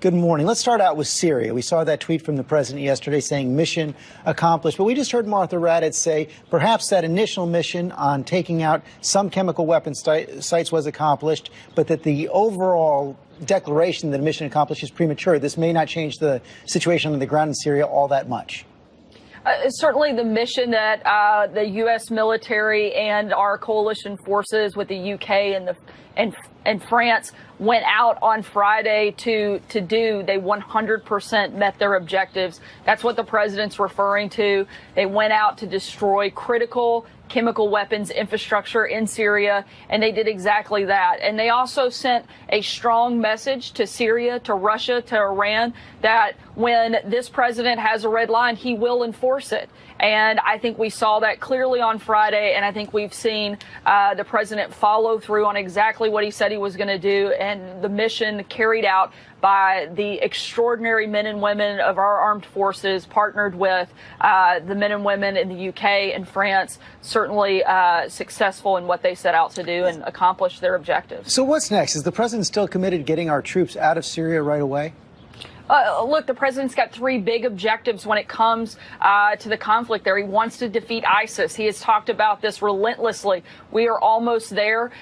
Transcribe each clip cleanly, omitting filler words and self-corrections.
Good morning. Let's start out with Syria. We saw that tweet from the president yesterday saying mission accomplished. But we just heard Martha Raddatz say perhaps that initial mission on taking out some chemical weapons sites was accomplished, but that the overall declaration that a mission accomplished is premature. This may not change the situation on the ground in Syria all that much. Certainly the mission that the U.S. military and our coalition forces with the U.K. and France went out on Friday to do, they 100% met their objectives. That's what the president's referring to. They went out to destroy critical chemical weapons infrastructure in Syria, and they did exactly that. And they also sent a strong message to Syria, to Russia, to Iran, that when this president has a red line, he will enforce it. And I think we saw that clearly on Friday, and I think we've seen the president follow through on exactly what he said he was going to do, and the mission carried out by the extraordinary men and women of our armed forces, partnered with the men and women in the UK and France, certainly successful in what they set out to do and accomplish their objectives. So what's next? Is the president still committed to getting our troops out of Syria right away? Look, the president's got three big objectives when it comes to the conflict there. He wants to defeat ISIS. He has talked about this relentlessly. We are almost there.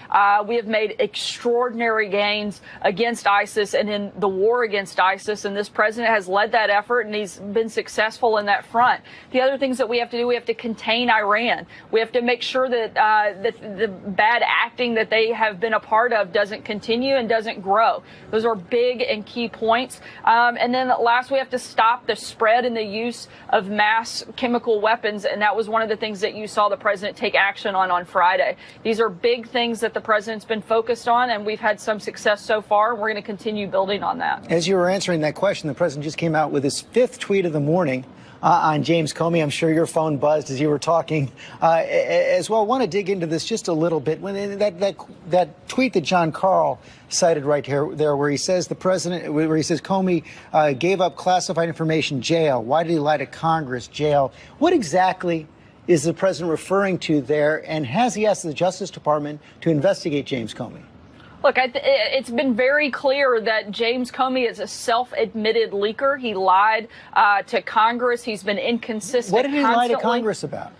We have made extraordinary gains against ISIS and in the war against ISIS, and this president has led that effort, and he's been successful in that front. The other things that we have to do, we have to contain Iran. We have to make sure that the bad acting that they have been a part of doesn't continue and doesn't grow. Those are big and key points. And then last, we have to stop the spread and the use of mass chemical weapons. And that was one of the things that you saw the president take action on Friday. These are big things that the president's been focused on, and we've had some success so far. And we're going to continue building on that. As you were answering that question, the president just came out with his fifth tweet of the morning on James Comey. I'm sure your phone buzzed as you were talking as well. I want to dig into this just a little bit. When that tweet that John Carl cited right there, where he says Comey gave up classified information, jail. Why did he lie to Congress? Jail. What exactly is the president referring to there? And has he asked the Justice Department to investigate James Comey? Look, it's been very clear that James Comey is a self-admitted leaker. He lied to Congress. He's been inconsistent. What did he lie to Congress about?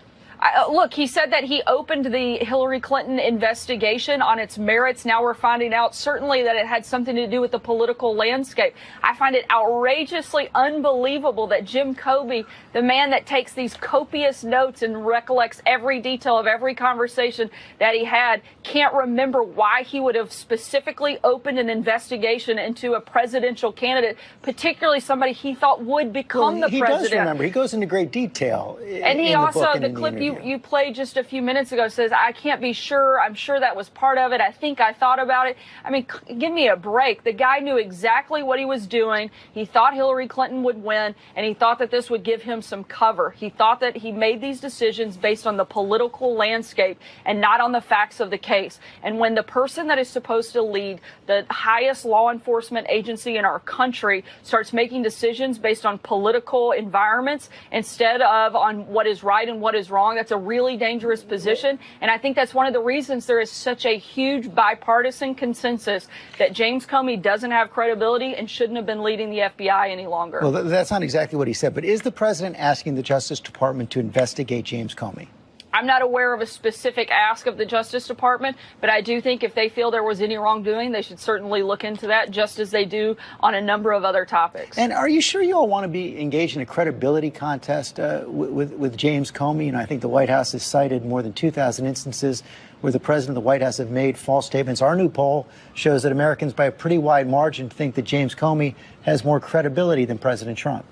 Look, he said that he opened the Hillary Clinton investigation on its merits. Now we're finding out certainly that it had something to do with the political landscape. I find it outrageously unbelievable that Jim Comey, the man that takes these copious notes and recollects every detail of every conversation that he had, can't remember why he would have specifically opened an investigation into a presidential candidate, particularly somebody he thought would become the president. He does remember. He goes into great detail. And he also, the clip you played just a few minutes ago says, I can't be sure. I'm sure that was part of it. I think I thought about it. I mean, give me a break. The guy knew exactly what he was doing. He thought Hillary Clinton would win, and he thought that this would give him some cover. He thought that he made these decisions based on the political landscape and not on the facts of the case. And when the person that is supposed to lead the highest law enforcement agency in our country starts making decisions based on political environments instead of on what is right and what is wrong, that's a really dangerous position. And I think that's one of the reasons there is such a huge bipartisan consensus that James Comey doesn't have credibility and shouldn't have been leading the FBI any longer. Well, that's not exactly what he said. But is the president asking the Justice Department to investigate James Comey? I'm not aware of a specific ask of the Justice Department, but I do think if they feel there was any wrongdoing, they should certainly look into that, just as they do on a number of other topics. And are you sure you all want to be engaged in a credibility contest with James Comey? And I think the White House has cited more than 2,000 instances where the president and the White House have made false statements. Our new poll shows that Americans by a pretty wide margin think that James Comey has more credibility than President Trump.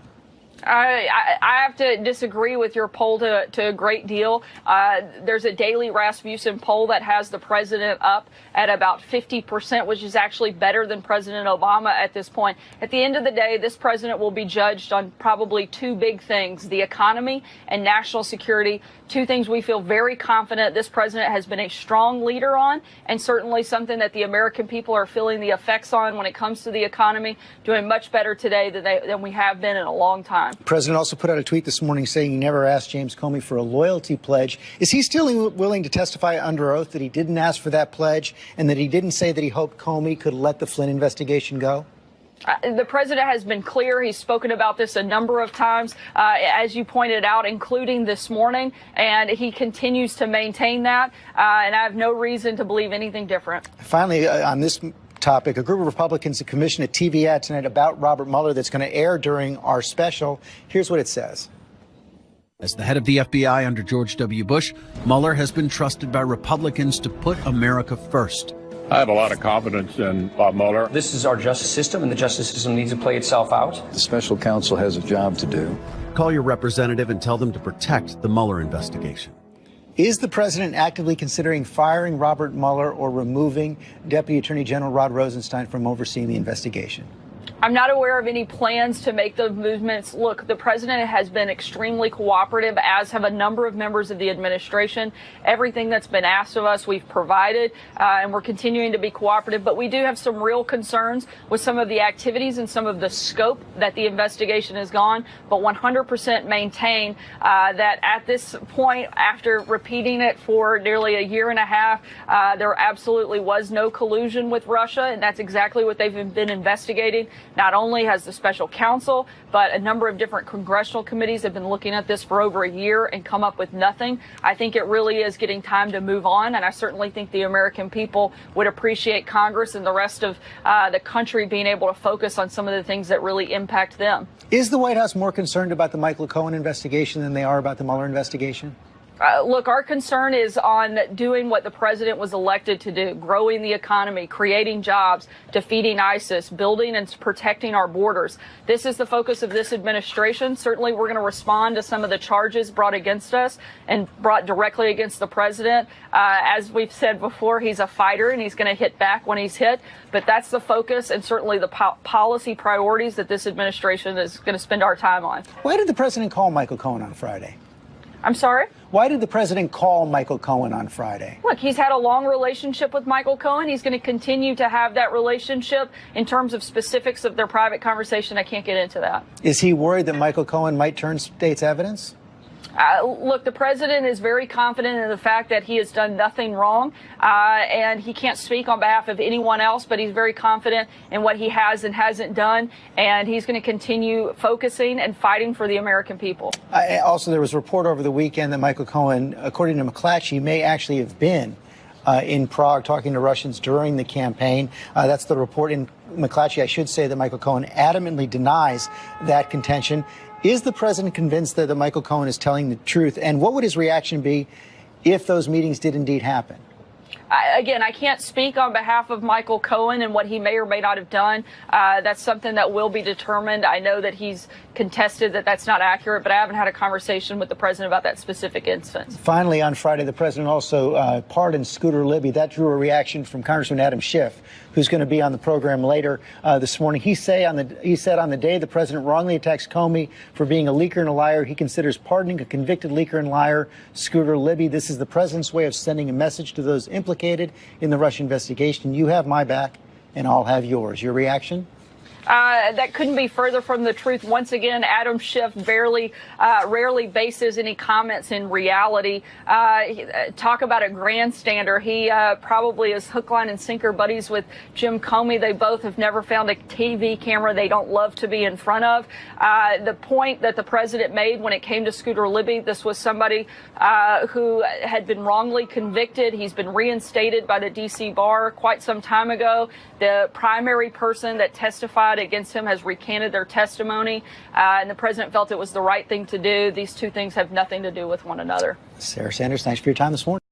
I have to disagree with your poll to a great deal. There's a daily Rasmussen poll that has the president up at about 50%, which is actually better than President Obama at this point. At the end of the day, this president will be judged on probably two big things: the economy and national security. Two things we feel very confident this president has been a strong leader on, and certainly something that the American people are feeling the effects on when it comes to the economy, doing much better today than we have been in a long time. The president also put out a tweet this morning saying he never asked James Comey for a loyalty pledge. Is he still willing to testify under oath that he didn't ask for that pledge and that he didn't say that he hoped Comey could let the Flynn investigation go? The president has been clear. He's spoken about this a number of times, as you pointed out, including this morning, and he continues to maintain that. And I have no reason to believe anything different. Finally, on this topic, a group of Republicans have commissioned a TV ad tonight about Robert Mueller that's going to air during our special. Here's what it says. As the head of the FBI under George W. Bush, Mueller has been trusted by Republicans to put America first. I have a lot of confidence in Bob Mueller. This is our justice system, and the justice system needs to play itself out. The special counsel has a job to do. Call your representative and tell them to protect the Mueller investigation. Is the president actively considering firing Robert Mueller or removing Deputy Attorney General Rod Rosenstein from overseeing the investigation? I'm not aware of any plans to make those movements. Look, the president has been extremely cooperative, as have a number of members of the administration. Everything that's been asked of us, we've provided, and we're continuing to be cooperative. But we do have some real concerns with some of the activities and some of the scope that the investigation has gone, but 100% maintain that at this point, after repeating it for nearly a year and a half, there absolutely was no collusion with Russia, and that's exactly what they've been investigating. Not only has the special counsel, but a number of different congressional committees have been looking at this for over a year and come up with nothing. I think it really is getting time to move on, and I certainly think the American people would appreciate Congress and the rest of the country being able to focus on some of the things that really impact them. Is the White House more concerned about the Michael Cohen investigation than they are about the Mueller investigation? Look, our concern is on doing what the president was elected to do, growing the economy, creating jobs, defeating ISIS, building and protecting our borders. This is the focus of this administration. Certainly, we're going to respond to some of the charges brought against us and brought directly against the president. As we've said before, he's a fighter and he's going to hit back when he's hit. But that's the focus and certainly the policy priorities that this administration is going to spend our time on. Why did the president call Michael Cohen on Friday? I'm sorry? Why did the president call Michael Cohen on Friday? Look, he's had a long relationship with Michael Cohen. He's going to continue to have that relationship. In terms of specifics of their private conversation, I can't get into that. Is he worried that Michael Cohen might turn state's evidence? Look, the president is very confident in the fact that he has done nothing wrong, and he can't speak on behalf of anyone else, but he's very confident in what he has and hasn't done, and he's going to continue focusing and fighting for the American people. Also, there was a report over the weekend that Michael Cohen, according to McClatchy, may actually have been in Prague talking to Russians during the campaign. That's the report in McClatchy. I should say that Michael Cohen adamantly denies that contention. Is the president convinced that Michael Cohen is telling the truth? And what would his reaction be if those meetings did indeed happen? Again, I can't speak on behalf of Michael Cohen and what he may or may not have done. That's something that will be determined. I know that he's contested that that's not accurate, but I haven't had a conversation with the president about that specific instance. Finally, on Friday, the president also pardoned Scooter Libby. That drew a reaction from Congressman Adam Schiff, who's going to be on the program later this morning. He said on the day the president wrongly attacks Comey for being a leaker and a liar, he considers pardoning a convicted leaker and liar, Scooter Libby. This is the president's way of sending a message to those implicated in the Russia investigation. You have my back, and I'll have yours. Your reaction? That couldn't be further from the truth. Once again, Adam Schiff rarely bases any comments in reality. Talk about a grandstander. He probably is hook, line, and sinker buddies with Jim Comey. They both have never found a TV camera they don't love to be in front of. The point that the president made when it came to Scooter Libby, this was somebody who had been wrongly convicted. He's been reinstated by the D.C. bar quite some time ago. The primary person that testified against him has recanted their testimony, and the president felt it was the right thing to do. These two things have nothing to do with one another. Sarah Sanders, thanks for your time this morning.